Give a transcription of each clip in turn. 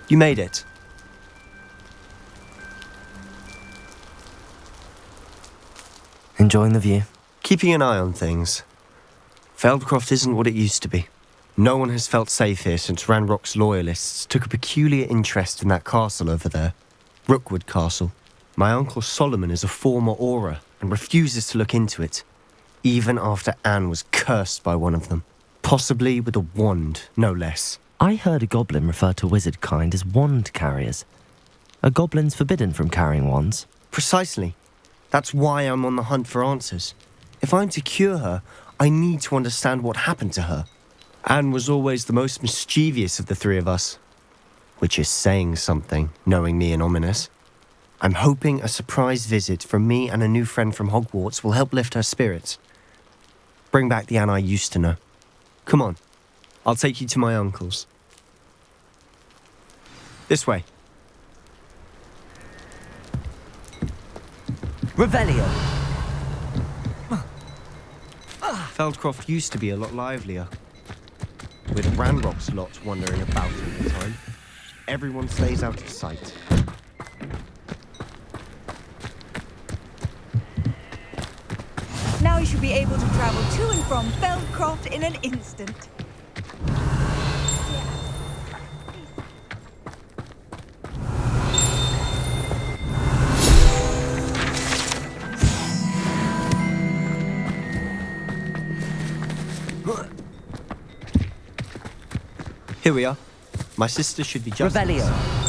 You made it. Enjoying the view? Keeping an eye on things. Feldcroft isn't what it used to be. No one has felt safe here since Ranrock's loyalists took a peculiar interest in that castle over there. Rookwood Castle. My uncle Solomon is a former Auror and refuses to look into it, even after Anne was cursed by one of them. Possibly with a wand, no less. I heard a goblin refer to wizard kind as wand carriers. Are goblins forbidden from carrying wands? Precisely. That's why I'm on the hunt for answers. If I'm to cure her, I need to understand what happened to her. Anne was always the most mischievous of the three of us. Which is saying something, knowing me and Ominous. I'm hoping a surprise visit from me and a new friend from Hogwarts will help lift her spirits. Bring back the Anne I used to know. Come on, I'll take you to my uncle's. This way. Revelio! Feldcroft used to be a lot livelier. With Ranrock's lot wandering about all the time. Everyone stays out of sight. Now you should be able to travel to and from Feldcroft in an instant. Here we are. My sister should be just... Revelio!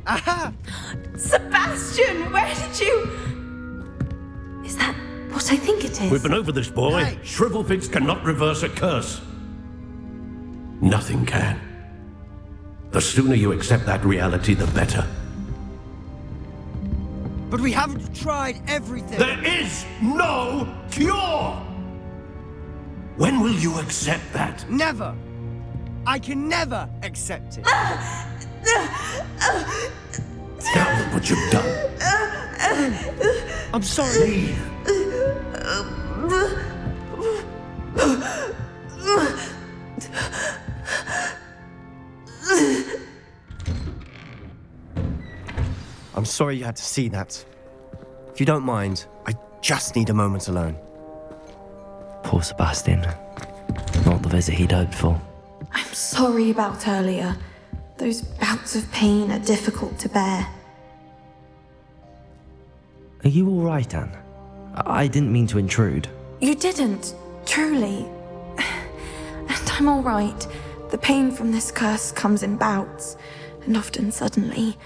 Aha! Sebastian, where did you... Is that what I think it is? We've been over this, boy. Hey. Shrivelfigs cannot reverse a curse. Nothing can. The sooner you accept that reality, the better. But we haven't tried everything. There is no cure! When will you accept that? Never! I can never accept it. Now look what you've done. I'm sorry. I'm sorry you had to see that. If you don't mind, I just need a moment alone. Poor Sebastian. Not the visit he'd hoped for. I'm sorry about earlier. Those bouts of pain are difficult to bear. Are you all right, Anne? I didn't mean to intrude. You didn't, truly. And I'm all right. The pain from this curse comes in bouts, and often suddenly.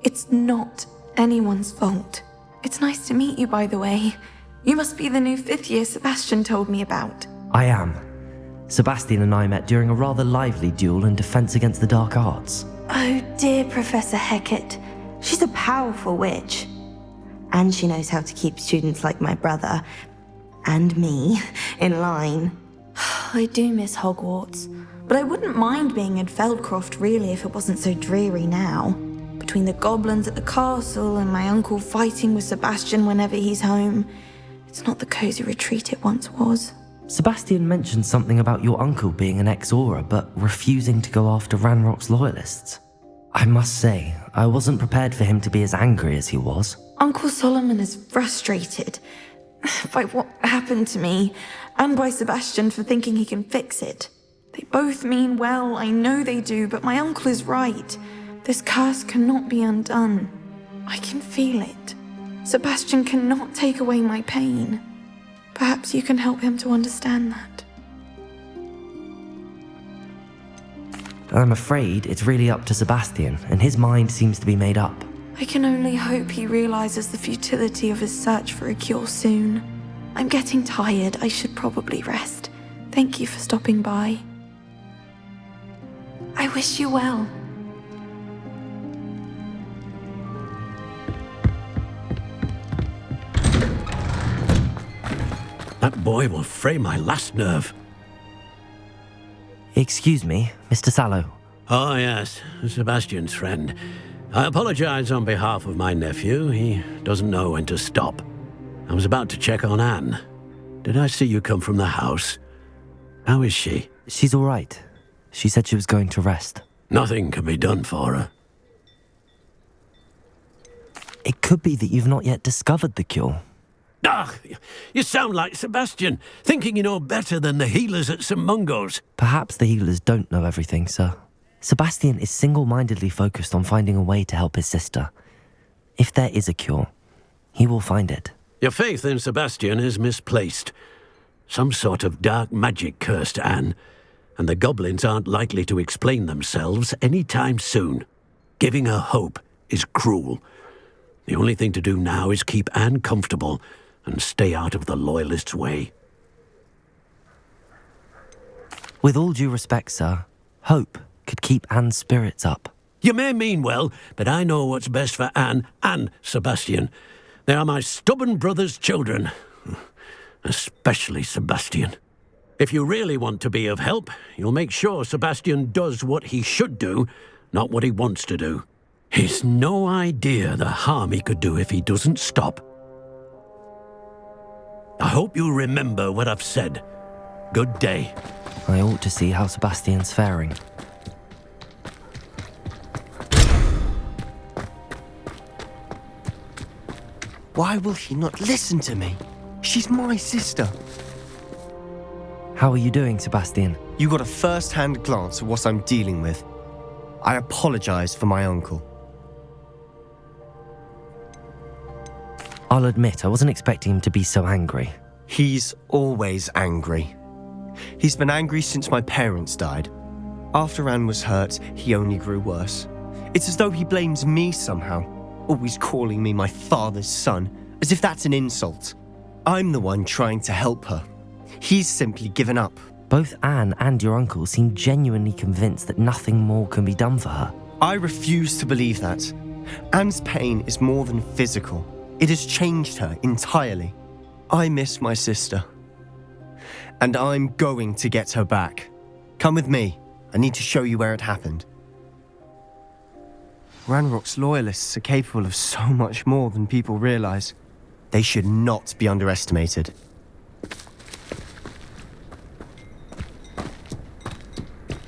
It's not anyone's fault. It's nice to meet you, by the way. You must be the new 5th year Sebastian told me about. I am. Sebastian and I met during a rather lively duel in Defense Against the Dark Arts. Oh dear, Professor Hecat. She's a powerful witch. And she knows how to keep students like my brother, and me, in line. I do miss Hogwarts, but I wouldn't mind being in Feldcroft really if it wasn't so dreary now. Between the goblins at the castle and my uncle fighting with Sebastian whenever he's home, it's not the cozy retreat it once was. Sebastian mentioned something about your uncle being an ex-Auror, but refusing to go after Ranrock's loyalists. I must say, I wasn't prepared for him to be as angry as he was. Uncle Solomon is frustrated by what happened to me, and by Sebastian for thinking he can fix it. They both mean well, I know they do, but my uncle is right. This curse cannot be undone. I can feel it. Sebastian cannot take away my pain. Perhaps you can help him to understand that. I'm afraid it's really up to Sebastian, and his mind seems to be made up. I can only hope he realizes the futility of his search for a cure soon. I'm getting tired. I should probably rest. Thank you for stopping by. I wish you well. boy will fray my last nerve. Excuse me, Mr. Sallow. Oh, yes, Sebastian's friend. I apologize on behalf of my nephew. He doesn't know when to stop. I was about to check on Anne. Did I see you come from the house? How is she? She's all right. She said she was going to rest. Nothing can be done for her. It could be that you've not yet discovered the cure. Ah, you sound like Sebastian, thinking you know better than the healers at St. Mungo's. Perhaps the healers don't know everything, sir. Sebastian is single-mindedly focused on finding a way to help his sister. If there is a cure, he will find it. Your faith in Sebastian is misplaced. Some sort of dark magic cursed Anne, and the goblins aren't likely to explain themselves any time soon. Giving her hope is cruel. The only thing to do now is keep Anne comfortable and stay out of the Loyalists' way. With all due respect, sir, hope could keep Anne's spirits up. You may mean well, but I know what's best for Anne and Sebastian. They are my stubborn brother's children. Especially Sebastian. If you really want to be of help, you'll make sure Sebastian does what he should do, not what he wants to do. He's no idea the harm he could do if he doesn't stop. I hope you remember what I've said. Good day. I ought to see how Sebastian's faring. Why will he not listen to me? She's my sister. How are you doing, Sebastian? You got a first-hand glance at what I'm dealing with. I apologize for my uncle. I'll admit, I wasn't expecting him to be so angry. He's always angry. He's been angry since my parents died. After Anne was hurt, he only grew worse. It's as though he blames me somehow, always calling me my father's son, as if that's an insult. I'm the one trying to help her. He's simply given up. Both Anne and your uncle seem genuinely convinced that nothing more can be done for her. I refuse to believe that. Anne's pain is more than physical. It has changed her entirely. I miss my sister. And I'm going to get her back. Come with me. I need to show you where it happened. Ranrock's loyalists are capable of so much more than people realize. They should not be underestimated.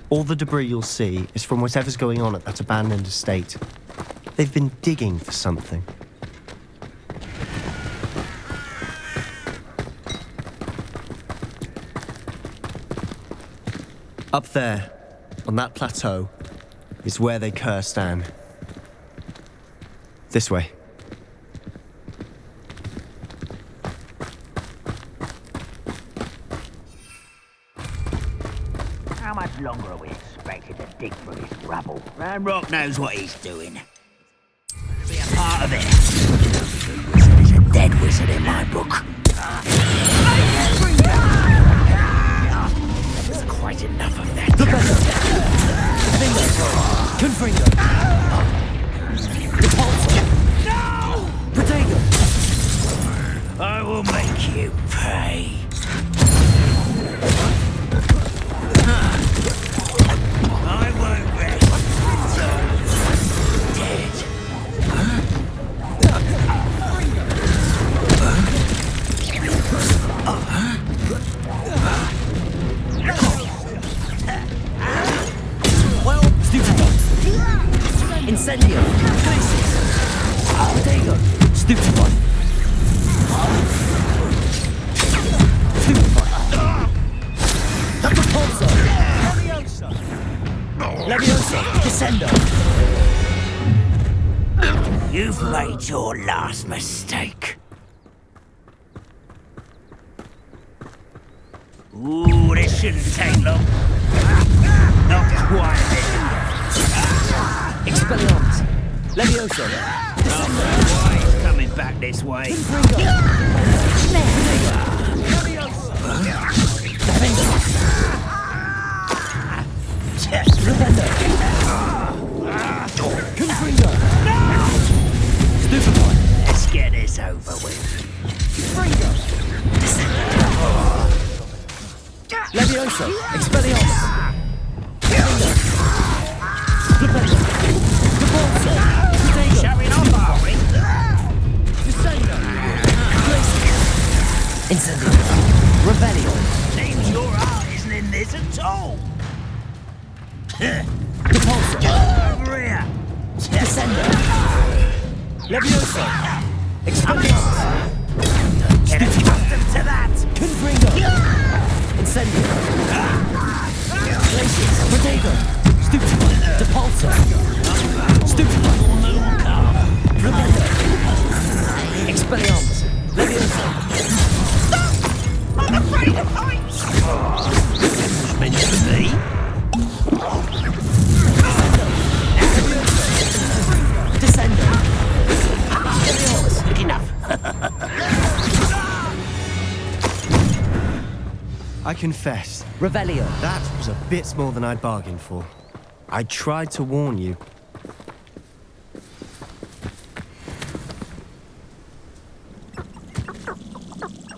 All the debris you'll see is from whatever's going on at that abandoned estate. They've been digging for something. Up there, on that plateau, is where they cursed Anne. This way. How much longer are we expected to dig through this rubble? Ranrock knows what he's doing. To be a part of it. The wizard is a dead wizard in my book. There's quite enough of that. The best. Confringo. Repulsor. No! Protego. I will make you pay. I won't rest. Dead. Well, stupefy. Incendio. Protego. Stupefy. Stupefy. The Repulsor. Leviosa. Descendo. You've made your last mistake. Ooh, this shouldn't take long. Not quite. Expelliarmus. Leviosa. Why he's coming back this way? Let's get this over with. Levioso! Expelliarmus! Showing off, are we? Incendio! Revelio! Seems your heart isn't in this at all. Repulsor! Over here. Descendo! Levioso! Expelliarmus! Get accustomed to that. Confringo! Incendio! Glacius! Protego! Stupefy! Depulsor! Stupefy! Revelio! Expelliarmus! Levioso! I'm afraid of heights. This was meant to be. Descendo! Expelliarmus! Good enough. I confess, Revelio! that was a bit more than I'd bargained for. I tried to warn you.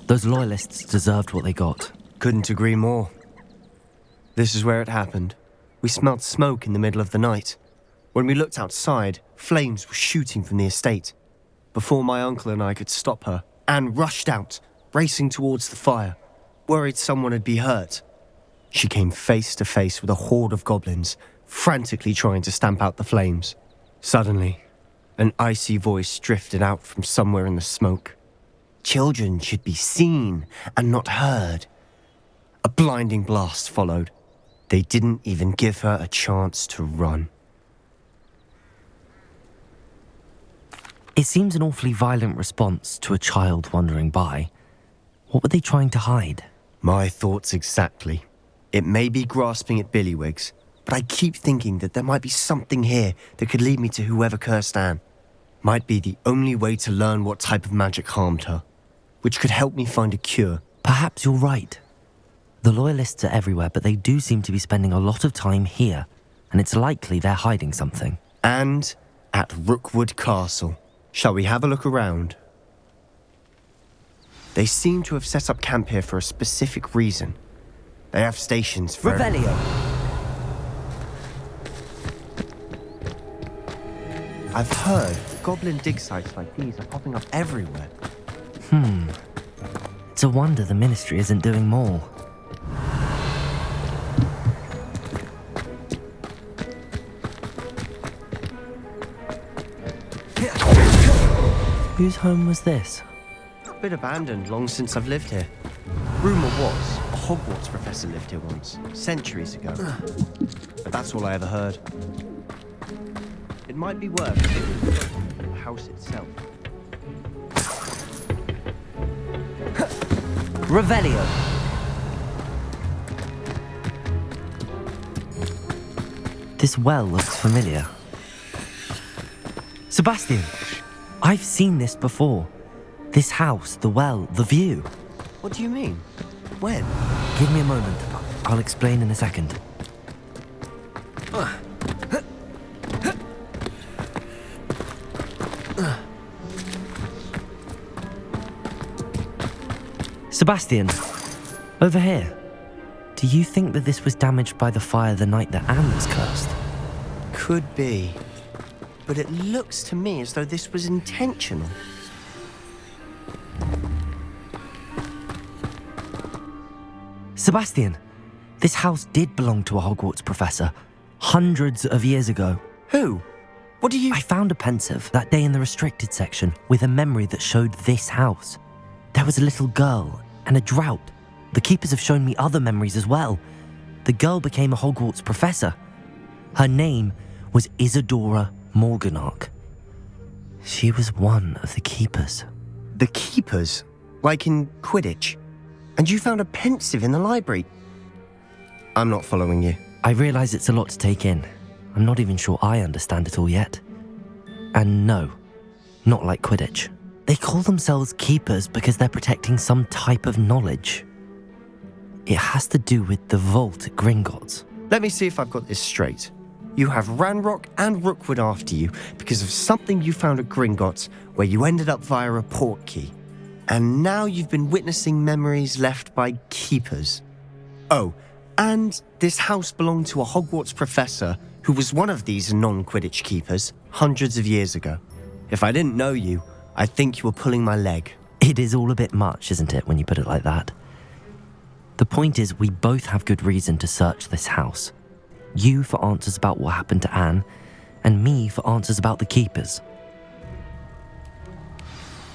Those loyalists deserved what they got. Couldn't agree more. This is where it happened. We smelled smoke in the middle of the night. When we looked outside, flames were shooting from the estate. Before my uncle and I could stop her, Anne rushed out, racing towards the fire, worried someone would be hurt. She came face to face with a horde of goblins, frantically trying to stamp out the flames. Suddenly, an icy voice drifted out from somewhere in the smoke. Children should be seen and not heard. A blinding blast followed. They didn't even give her a chance to run. It seems an awfully violent response to a child wandering by. What were they trying to hide? My thoughts exactly. It may be grasping at Billywigs, but I keep thinking that there might be something here that could lead me to whoever cursed Anne. Might be the only way to learn what type of magic harmed her, which could help me find a cure. Perhaps you're right. The loyalists are everywhere, but they do seem to be spending a lot of time here, and it's likely they're hiding something. And at Rookwood Castle. Shall we have a look around? They seem to have set up camp here for a specific reason. They have stations for... Revelio! I've heard goblin dig sites like these are popping up everywhere. It's a wonder the Ministry isn't doing more. Whose home was this? Been abandoned long since I've lived here. Rumour was a Hogwarts professor lived here once, centuries ago. But that's all I ever heard. It might be worth the house itself. Revelio! This well looks familiar. Sebastian! I've seen this before. This house, the well, the view. What do you mean? When? Give me a moment. I'll explain in a second. Sebastian, over here. Do you think that this was damaged by the fire the night that Anne was cursed? Could be. But it looks to me as though this was intentional. Sebastian, this house did belong to a Hogwarts professor, hundreds of years ago. Who? What do you... I found a pensive that day in the restricted section with a memory that showed this house. There was a little girl and a drought. The keepers have shown me other memories as well. The girl became a Hogwarts professor. Her name was Isadora Morganach. She was one of the keepers. The keepers? Like in Quidditch? And you found a pensive in the library? I'm not following you. I realise it's a lot to take in. I'm not even sure I understand it all yet. And no, not like Quidditch. They call themselves keepers because they're protecting some type of knowledge. It has to do with the vault at Gringotts. Let me see if I've got this straight. You have Ranrock and Rookwood after you because of something you found at Gringotts where you ended up via a portkey. And now you've been witnessing memories left by keepers. Oh, And this house belonged to a Hogwarts professor who was one of these non-Quidditch keepers hundreds of years ago. If I didn't know you, I'd think you were pulling my leg. It is all a bit much, isn't it, when you put it like that? The point is, we both have good reason to search this house. You for answers about what happened to Anne, and me for answers about the keepers.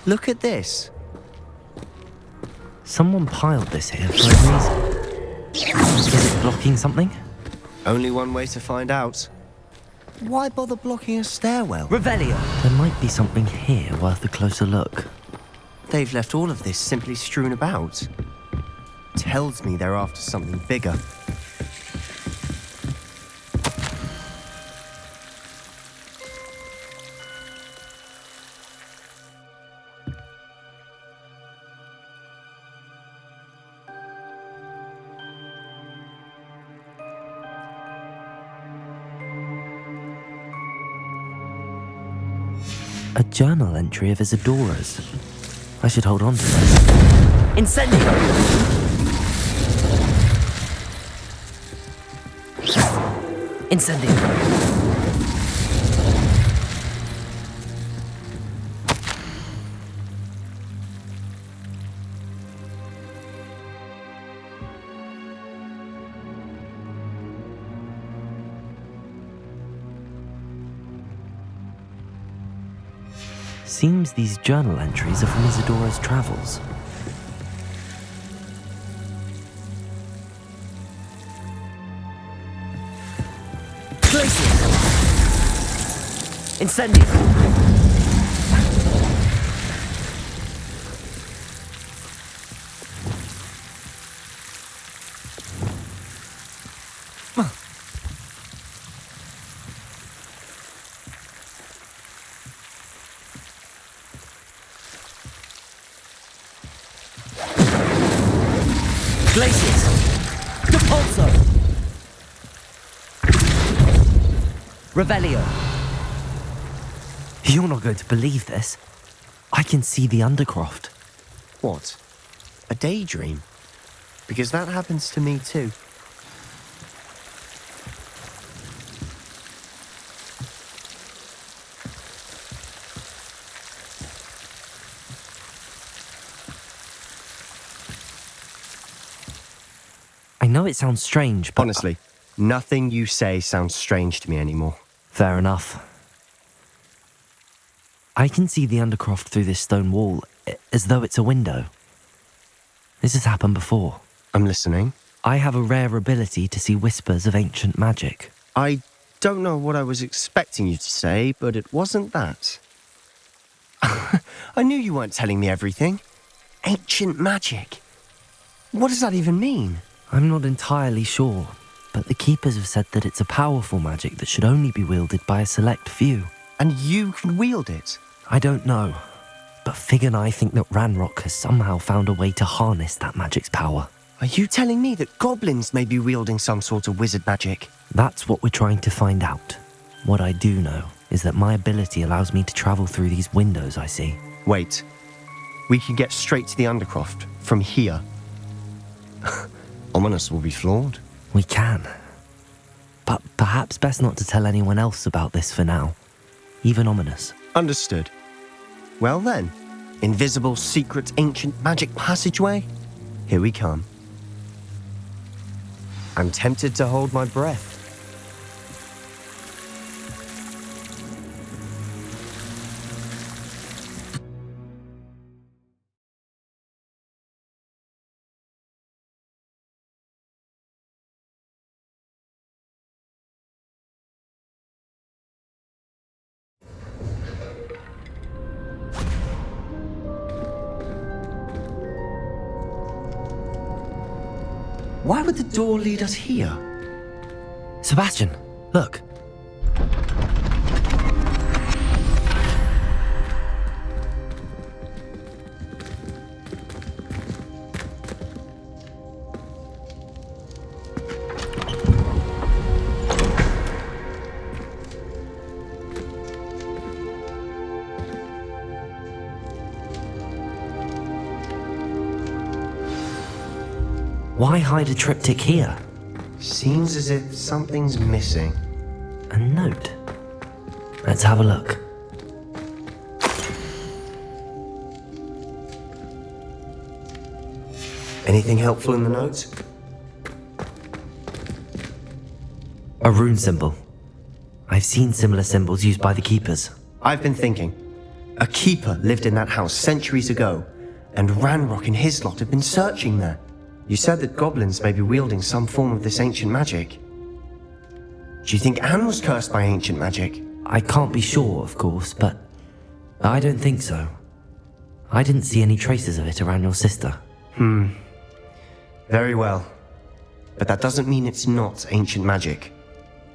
Look at this. Someone piled this here for a reason. Is it blocking something? Only one way to find out. Why bother blocking a stairwell? Revelio! There might be something here worth a closer look. They've left all of this simply strewn about. Tells me they're after something bigger. A journal entry of Isadora's. I should hold on to this. Incendio! Incendio! Seems these journal entries are from Isadora's travels. Incendio! Glaciers! Depulso! Revelio! You're not going to believe this. I can see the Undercroft. What? A daydream? Because that happens to me too. I know it sounds strange, but... Honestly, nothing you say sounds strange to me anymore. Fair enough. I can see the Undercroft through this stone wall, as though it's a window. This has happened before. I'm listening. I have a rare ability to see whispers of ancient magic. I don't know what I was expecting you to say, but it wasn't that. I knew you weren't telling me everything. Ancient magic. What does that even mean? I'm not entirely sure, but the Keepers have said that it's a powerful magic that should only be wielded by a select few. And you can wield it? I don't know, but Fig and I think that Ranrock has somehow found a way to harness that magic's power. Are you telling me that goblins may be wielding some sort of wizard magic? That's what we're trying to find out. What I do know is that my ability allows me to travel through these windows I see. Wait. We can get straight to the Undercroft from here. Ominous will be flawed. We can. But perhaps best not to tell anyone else about this for now. Even Ominous. Understood. Well then, invisible, secret, ancient magic passageway? Here we come. I'm tempted to hold my breath. Why would the door lead us here? Sebastian, look. Why hide a triptych here? Seems as if something's missing. A note. Let's have a look. Anything helpful in the note? A rune symbol. I've seen similar symbols used by the keepers. I've been thinking. A keeper lived in that house centuries ago, and Ranrock and his lot have been searching there. You said that goblins may be wielding some form of this ancient magic. Do you think Anne was cursed by ancient magic? I can't be sure, of course, but I don't think so. I didn't see any traces of it around your sister. Very well. But that doesn't mean it's not ancient magic.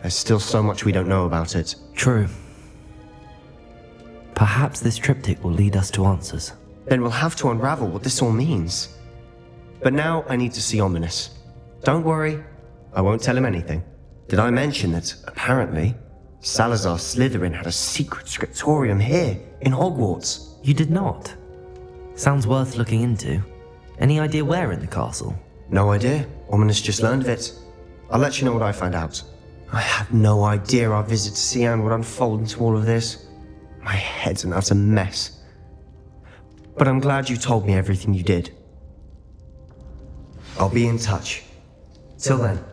There's still so much we don't know about it. True. Perhaps this triptych will lead us to answers. Then we'll have to unravel what this all means. But now I need to see Ominous. Don't worry, I won't tell him anything. Did I mention that, apparently, Salazar Slytherin had a secret scriptorium here, in Hogwarts? You did not? Sounds worth looking into. Any idea where in the castle? No idea. Ominous just learned of it. I'll let you know what I find out. I had no idea our visit to Sian would unfold into all of this. My head's an utter mess. But I'm glad you told me everything you did. I'll be in touch. Till then.